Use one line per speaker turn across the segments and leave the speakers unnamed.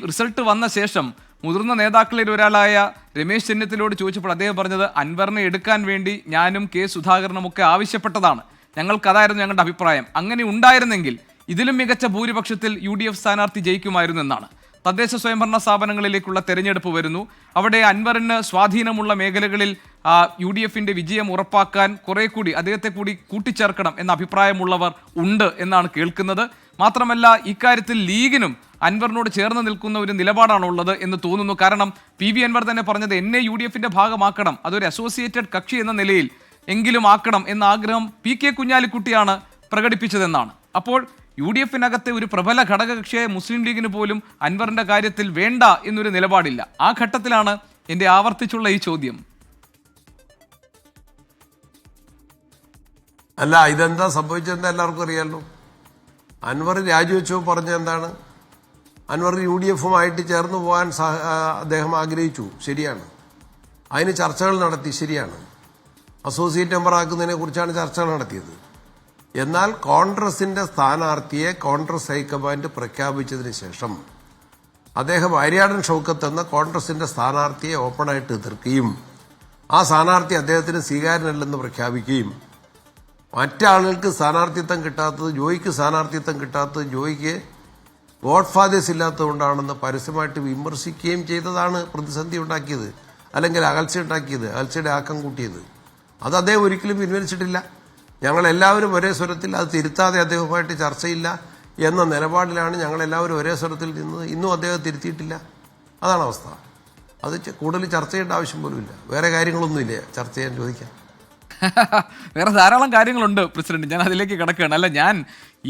Result വന്ന ശേഷം മുതിർന്ന നേതാക്കളിൽ ഒരാളായ രമേശ് ചെന്നിത്തലയോട് ചോദിച്ചപ്പോൾ അദ്ദേഹം പറഞ്ഞത് അൻവറിനെ എടുക്കാൻ വേണ്ടി ഞാനും കെ സുധാകരനും ഒക്കെ ആവശ്യപ്പെട്ടതാണ്, ഞങ്ങൾക്കതായിരുന്നു ഞങ്ങളുടെ അഭിപ്രായം. അങ്ങനെ ഉണ്ടായിരുന്നെങ്കിൽ ഇതിലും മികച്ച ഭൂരിപക്ഷത്തിൽ UDF സ്ഥാനാർത്ഥി ജയിക്കുമായിരുന്നു എന്നാണ്. തദ്ദേശ സ്വയംഭരണ സ്ഥാപനങ്ങളിലേക്കുള്ള തെരഞ്ഞെടുപ്പ് വരുന്നു. അവിടെ അൻവറിന് സ്വാധീനമുള്ള മേഖലകളിൽ UDFന്റെ വിജയം ഉറപ്പാക്കാൻ കുറെ കൂടി അദ്ദേഹത്തെ കൂടി കൂട്ടിച്ചേർക്കണം എന്ന അഭിപ്രായമുള്ളവർ ഉണ്ട് എന്നാണ് കേൾക്കുന്നത്. മാത്രമല്ല ഇക്കാര്യത്തിൽ ലീഗിനും അൻവറിനോട് ചേർന്ന് നിൽക്കുന്ന ഒരു നിലപാടാണുള്ളത് എന്ന് തോന്നുന്നു. കാരണം PV അൻവർ തന്നെ പറഞ്ഞത് എന്നെ UDFന്റെ ഭാഗമാക്കണം, അതൊരു അസോസിയേറ്റഡ് കക്ഷി എന്ന നിലയിൽ എങ്കിലും ആക്കണം എന്ന ആഗ്രഹം PK കുഞ്ഞാലിക്കുട്ടിയാണ് പ്രകടിപ്പിച്ചതെന്നാണ്. അപ്പോൾ UDFനകത്തെ ഒരു പ്രബല ഘടകകക്ഷിയായ മുസ്ലിം ലീഗിന് പോലും അൻവറിന്റെ കാര്യത്തിൽ വേണ്ട എന്നൊരു നിലപാടില്ല. ആ ഘട്ടത്തിലാണ് എൻ്റെ ആവർത്തിച്ചുള്ള ഈ ചോദ്യം.
അല്ല, ഇതെന്താ സംഭവിച്ചതെന്ന് എല്ലാവർക്കും അറിയാമല്ലോ. അൻവർ രാജിവെച്ചോ പറഞ്ഞ എന്താണ്? അൻവർ UDFുമായിട്ട് ചേർന്ന് പോകാൻ അദ്ദേഹം ആഗ്രഹിച്ചു, ശരിയാണ്. അതിന് ചർച്ചകൾ നടത്തി, ശരിയാണ്. അസോസിയേറ്റ് മെമ്പർ ആക്കുന്നതിനെ കുറിച്ചാണ് ചർച്ചകൾ നടത്തിയത്. എന്നാൽ കോൺഗ്രസിന്റെ സ്ഥാനാർത്ഥിയെ കോൺഗ്രസ് ഹൈക്കമാൻഡ് പ്രഖ്യാപിച്ചതിന് ശേഷം അദ്ദേഹം ആര്യാടൻ ഷൗക്കത്ത് എന്ന കോൺഗ്രസിന്റെ സ്ഥാനാർത്ഥിയെ ഓപ്പണായിട്ട് എതിർക്കുകയും ആ സ്ഥാനാർത്ഥി അദ്ദേഹത്തിന് സ്വീകാര്യനല്ലെന്ന് പ്രഖ്യാപിക്കുകയും മറ്റാളുകൾക്ക് സ്ഥാനാർത്ഥിത്വം കിട്ടാത്തത്, ജോയിക്ക് സ്ഥാനാർത്ഥിത്വം കിട്ടാത്തത് ജോയിക്ക് ഗോഡ് ഫാദേഴ്സ് ഇല്ലാത്തതുകൊണ്ടാണെന്ന് പരസ്യമായിട്ട് വിമർശിക്കുകയും ചെയ്തതാണ് പ്രതിസന്ധി ഉണ്ടാക്കിയത്, അല്ലെങ്കിൽ അകൽച്ച ഉണ്ടാക്കിയത്, അകൽച്ചയുടെ ആക്കം കൂട്ടിയത്. അത് അദ്ദേഹം ഒരിക്കലും പിൻവലിച്ചിട്ടില്ല. ഞങ്ങളെല്ലാവരും ഒരേ സ്വരത്തിൽ അത് തിരുത്താതെ അദ്ദേഹവുമായിട്ട് ചർച്ചയില്ല എന്ന നിലപാടിലാണ് ഞങ്ങളെല്ലാവരും ഒരേ സ്വരത്തിൽ നിന്നത്. ഇന്നും അദ്ദേഹം തിരുത്തിയിട്ടില്ല. അതാണ് അവസ്ഥ. അത് കൂടുതൽ ചർച്ച ചെയ്യേണ്ട ആവശ്യം പോലുമില്ല. വേറെ കാര്യങ്ങളൊന്നുമില്ല ചർച്ച ചെയ്യാൻ, ചോദിക്കാൻ.
വേറെ ധാരാളം കാര്യങ്ങളുണ്ട് പ്രസിഡന്റ്, ഞാൻ അതിലേക്ക് കിടക്കുകയാണ്. അല്ല, ഞാൻ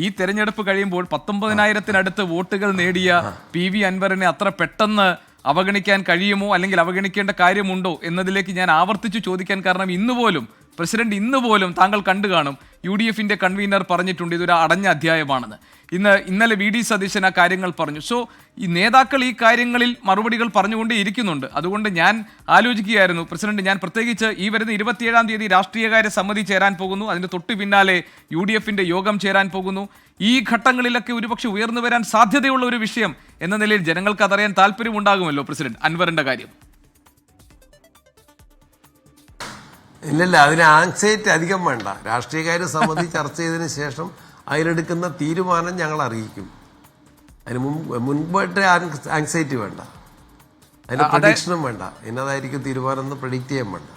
ഈ തെരഞ്ഞെടുപ്പ് കഴിയുമ്പോൾ 19,000-നടുത്ത് വോട്ടുകൾ നേടിയ PV അൻവറിനെ അത്ര പെട്ടെന്ന് അവഗണിക്കാൻ കഴിയുമോ, അല്ലെങ്കിൽ അവഗണിക്കേണ്ട കാര്യമുണ്ടോ എന്നതിലേക്ക് ഞാൻ ആവർത്തിച്ചു ചോദിക്കാൻ കാരണം ഇന്ന് പോലും താങ്കൾ കണ്ടു കാണും, UDFന്റെ കൺവീനർ പറഞ്ഞിട്ടുണ്ട് ഇതൊരു അടഞ്ഞ അധ്യായമാണെന്ന്. ഇന്നലെ VD സതീശൻ ആ കാര്യങ്ങൾ പറഞ്ഞു. സോ ഈ നേതാക്കൾ ഈ കാര്യങ്ങളിൽ മറുപടികൾ പറഞ്ഞുകൊണ്ടേ ഇരിക്കുന്നുണ്ട്. അതുകൊണ്ട് ഞാൻ ആലോചിക്കുകയായിരുന്നു പ്രസിഡന്റ്, ഞാൻ പ്രത്യേകിച്ച് ഈ വരുന്ന 27-ാം തീയതി രാഷ്ട്രീയകാര്യ സമിതി ചേരാൻ പോകുന്നു, അതിന്റെ തൊട്ടു പിന്നാലെ UDFന്റെ യോഗം ചേരാൻ പോകുന്നു. ഈ ഘട്ടങ്ങളിലൊക്കെ ഒരുപക്ഷെ ഉയർന്നു വരാൻ സാധ്യതയുള്ള ഒരു വിഷയം എന്ന നിലയിൽ ജനങ്ങൾക്ക് അതറിയാൻ താല്പര്യമുണ്ടാകുമല്ലോ പ്രസിഡന്റ്, അൻവറിന്റെ കാര്യം.
ഇല്ലല്ല, അതിന് ആങ്സൈറ്റി അധികം വേണ്ട. രാഷ്ട്രീയകാര്യ സമിതി ചർച്ച ചെയ്തതിന് ശേഷം അതിലെടുക്കുന്ന തീരുമാനം ഞങ്ങൾ അറിയിക്കും. അതിന് മുൻപായിട്ട് ആങ്സൈറ്റി വേണ്ട, അതിന് പ്രഡിക്ഷനും വേണ്ട. എന്നതായിരിക്കും തീരുമാനം എന്ന് പ്രഡിക്റ്റ് ചെയ്യാൻ വേണ്ട.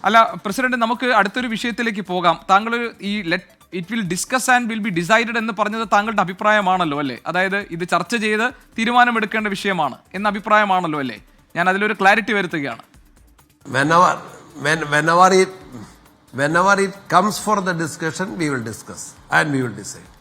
അല്ല പ്രസിഡന്റ്, നമുക്ക് അടുത്തൊരു വിഷയത്തിലേക്ക് പോകാം. താങ്കൾ ഈ it will discuss and will be decided എന്ന് പറഞ്ഞത് താങ്കളുടെ അഭിപ്രായമാണല്ലോ അല്ലേ? അതായത് ഇത് ചർച്ച ചെയ്ത് തീരുമാനമെടുക്കേണ്ട വിഷയമാണ് എന്ന അഭിപ്രായമാണല്ലോ അല്ലേ? ഞാൻ അതിലൊരു clarity വരുത്തുകയാണ്.
Whenever it comes for the discussion, we will discuss and we will decide.